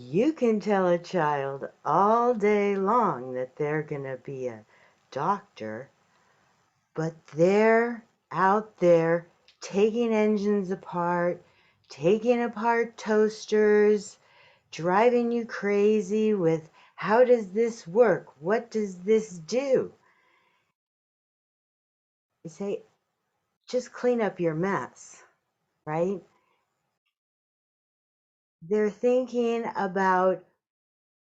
You can tell a child all day long that they're going to be a doctor, but they're out there taking engines apart, taking apart toasters, driving you crazy with how does this work? What does this do? You say, just clean up your mess, right? They're thinking about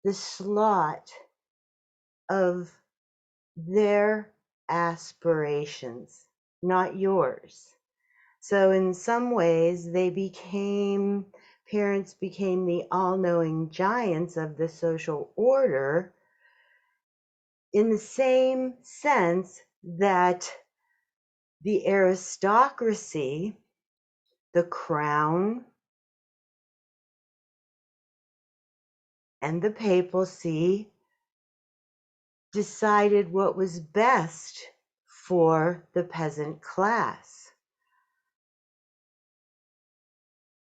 the slot of their aspirations, not yours. So in some ways, parents became the all-knowing giants of the social order in the same sense that the aristocracy, the crown, and the papacy decided what was best for the peasant class.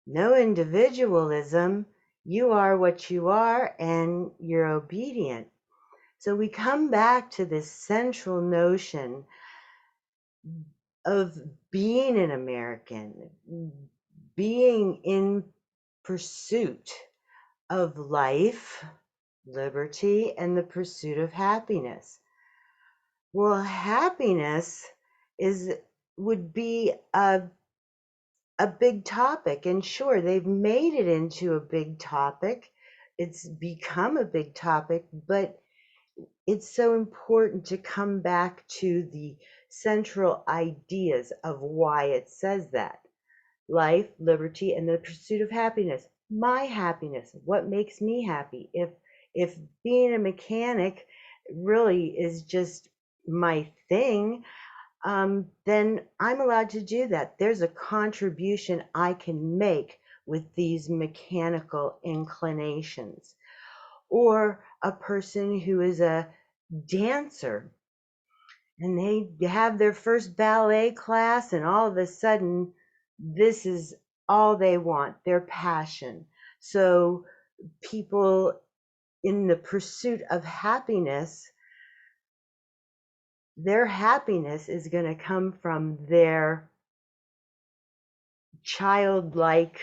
No individualism. You are what you are and you're obedient. So we come back to this central notion of being an American, being in pursuit of life, liberty, and the pursuit of happiness. Well, happiness would be a big topic, and sure, they've made it into a big topic. It's become a big topic, but it's so important to come back to the central ideas of why it says that. Life, liberty, and the pursuit of happiness. My happiness, what makes me happy? If being a mechanic really is just my thing, then I'm allowed to do that. There's a contribution I can make with these mechanical inclinations. Or a person who is a dancer and they have their first ballet class, and all of a sudden, this is all they want, their passion. So, people in the pursuit of happiness, their happiness is going to come from their childlike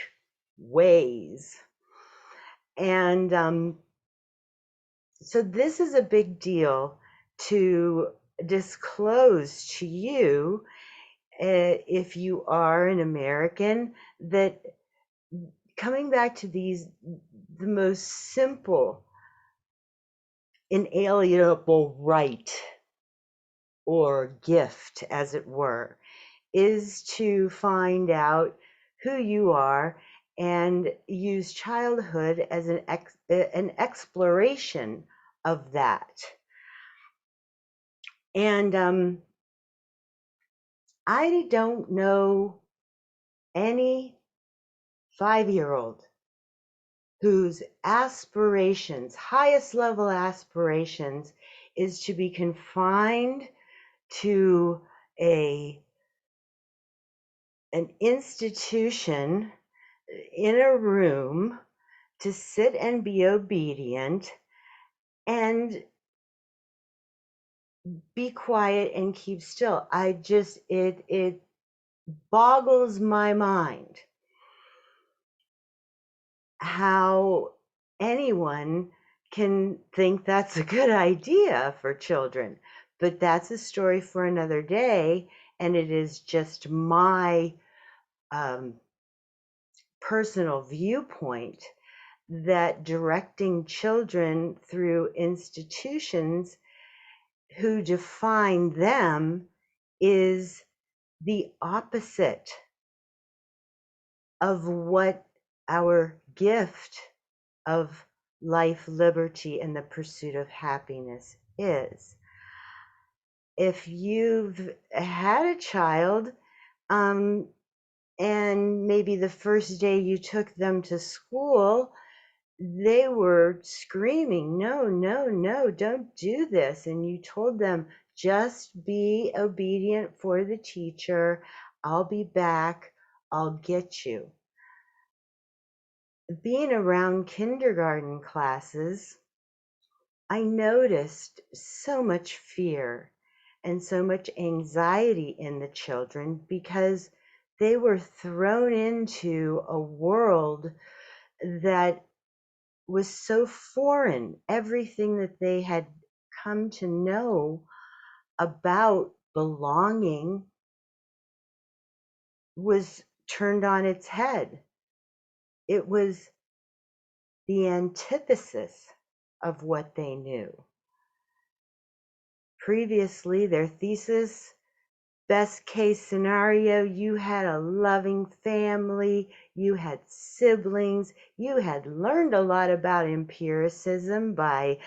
ways. And so, this is a big deal to disclose to you, if you are an American, that coming back to the most simple, inalienable right or gift, as it were, is to find out who you are and use childhood as an exploration of that. And I don't know any 5-year-old whose aspirations, highest level aspirations, is to be confined to an institution in a room to sit and be obedient and be quiet and keep still. It boggles my mind how anyone can think that's a good idea for children. But that's a story for another day, and it is just my personal viewpoint that directing children through institutions who define them is the opposite of what our gift of life, liberty, and the pursuit of happiness is. If you've had a child, and maybe the first day you took them to school, they were screaming, no, no, no, don't do this. And you told them, just be obedient for the teacher. I'll be back. I'll get you. being around kindergarten classes, I noticed so much fear and so much anxiety in the children because they were thrown into a world that was so foreign. Everything that they had come to know about belonging was turned on its head. It was the antithesis of what they knew. Previously, their thesis, best case scenario, you had a loving family, you had siblings, you had learned a lot about empiricism by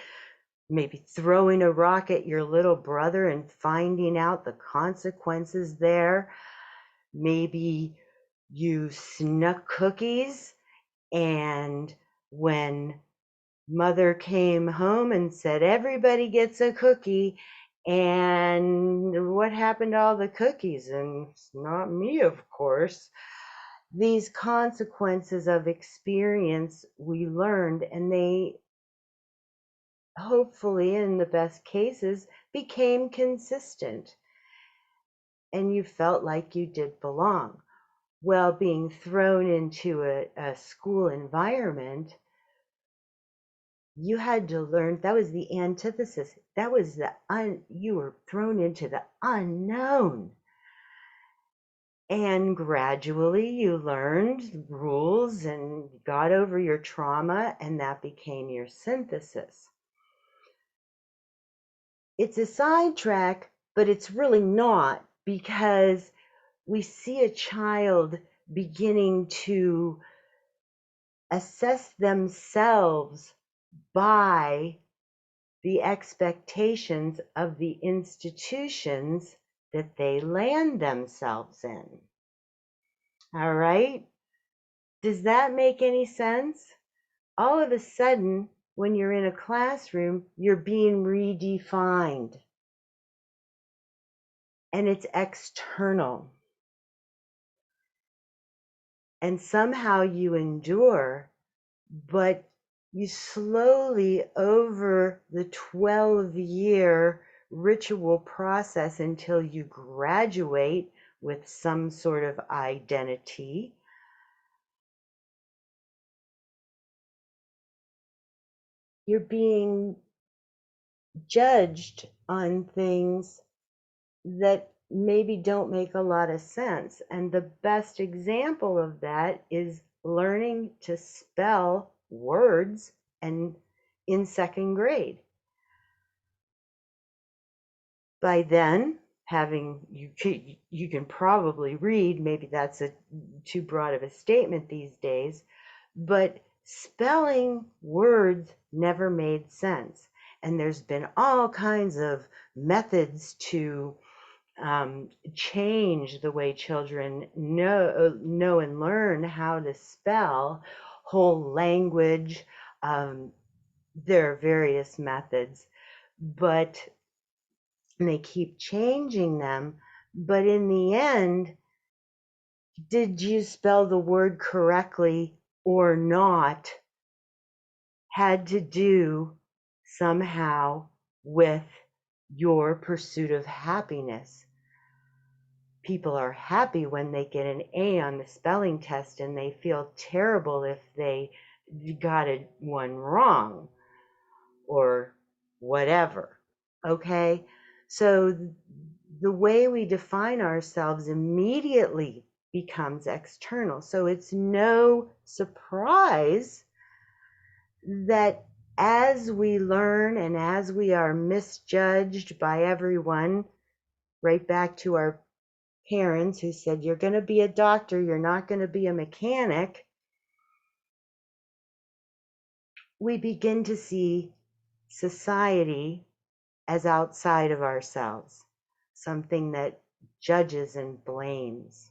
maybe throwing a rock at your little brother and finding out the consequences there. Maybe you snuck cookies, and when mother came home and said, everybody gets a cookie, and what happened to all the cookies? And it's not me, of course. These consequences of experience we learned, and they hopefully, in the best cases, became consistent, and you felt like you did belong. Well, being thrown into a school environment, you had to learn. That was the antithesis. That was you were thrown into the unknown. And gradually you learned rules and got over your trauma, and that became your synthesis. It's a sidetrack, but it's really not, because we see a child beginning to assess themselves by the expectations of the institutions that they land themselves in. All right? Does that make any sense? All of a sudden, when you're in a classroom, you're being redefined, and it's external. And somehow you endure, but you slowly, over the 12-year ritual process until you graduate with some sort of identity, you're being judged on things that maybe don't make a lot of sense. And the best example of that is learning to spell words and in second grade. By then, having you can probably read, maybe that's too broad of a statement these days, but spelling words never made sense. And there's been all kinds of methods to change the way children know and learn how to spell whole language. There are various methods, but they keep changing them. But in the end, did you spell the word correctly or not had to do somehow with your pursuit of happiness. People are happy when they get an A on the spelling test, and they feel terrible if they got one wrong or whatever. Okay? So the way we define ourselves immediately becomes external. So it's no surprise that as we learn and as we are misjudged by everyone, right back to our parents who said, you're going to be a doctor, you're not going to be a mechanic, we begin to see society as outside of ourselves, something that judges and blames.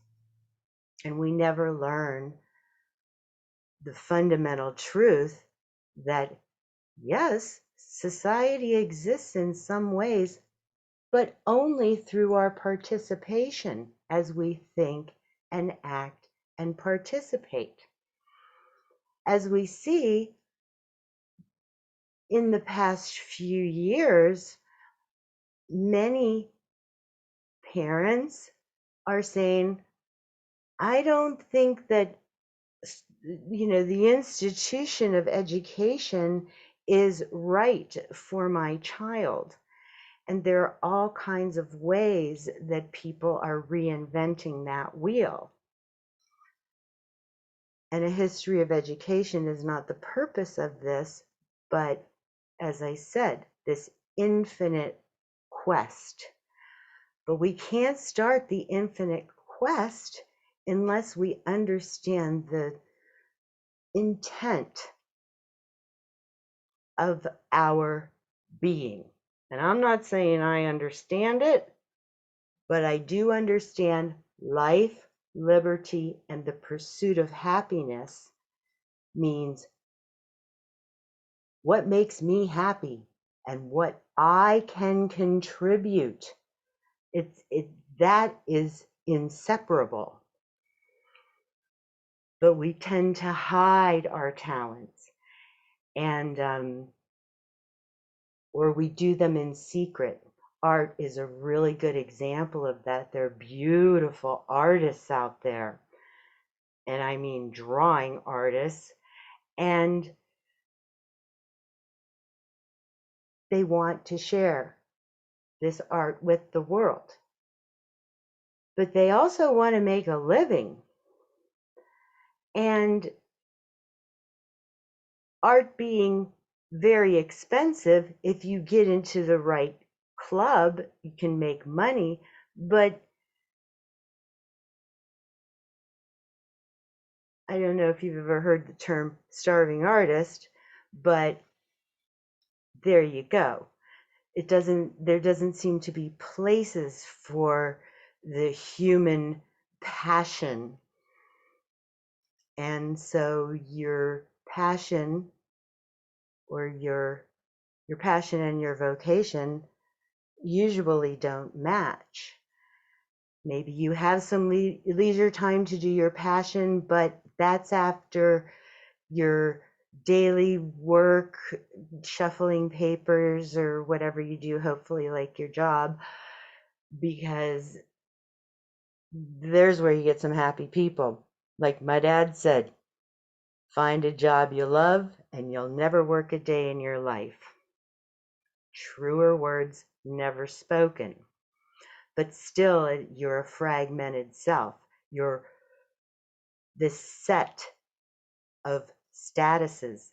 And we never learn the fundamental truth that, yes, society exists in some ways, but only through our participation as we think and act and participate. as we see in the past few years, many parents are saying, I don't think that, the institution of education is right for my child. And there are all kinds of ways that people are reinventing that wheel. And a history of education is not the purpose of this, but as I said, this infinite quest. But we can't start the infinite quest unless we understand the intent of our being. And I'm not saying I understand it, but I do understand life, liberty, and the pursuit of happiness means what makes me happy and what I can contribute. That is inseparable. But we tend to hide our talents, and or we do them in secret. Art is a really good example of that. There are beautiful artists out there, and I mean drawing artists, and they want to share this art with the world. But they also want to make a living. And art being very expensive, if you get into the right club, you can make money. But I don't know if you've ever heard the term starving artist, but there you go. There doesn't seem to be places for the human passion. And so your passion or your passion and your vocation usually don't match. Maybe you have some leisure time to do your passion, but that's after your daily work, shuffling papers or whatever you do, hopefully like your job, because there's where you get some happy people. Like my dad said, find a job you love and you'll never work a day in your life. Truer words never spoken. But still, you're a fragmented self. You're this set of statuses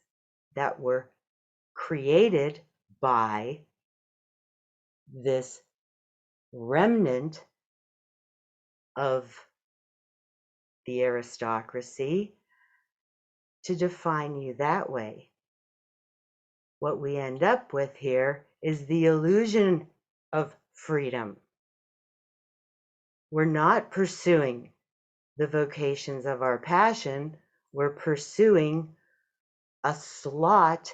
that were created by this remnant of the aristocracy to define you that way. What we end up with here is the illusion of freedom. We're not pursuing the vocations of our passion. We're pursuing a slot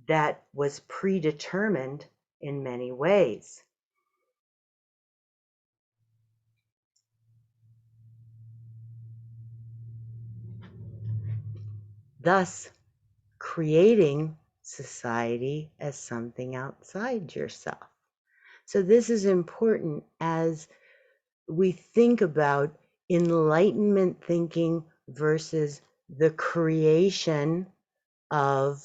that was predetermined in many ways. Thus, creating society as something outside yourself. So this is important as we think about enlightenment thinking versus the creation of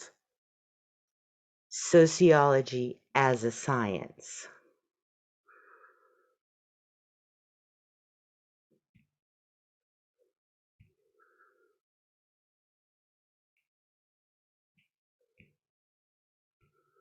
sociology as a science.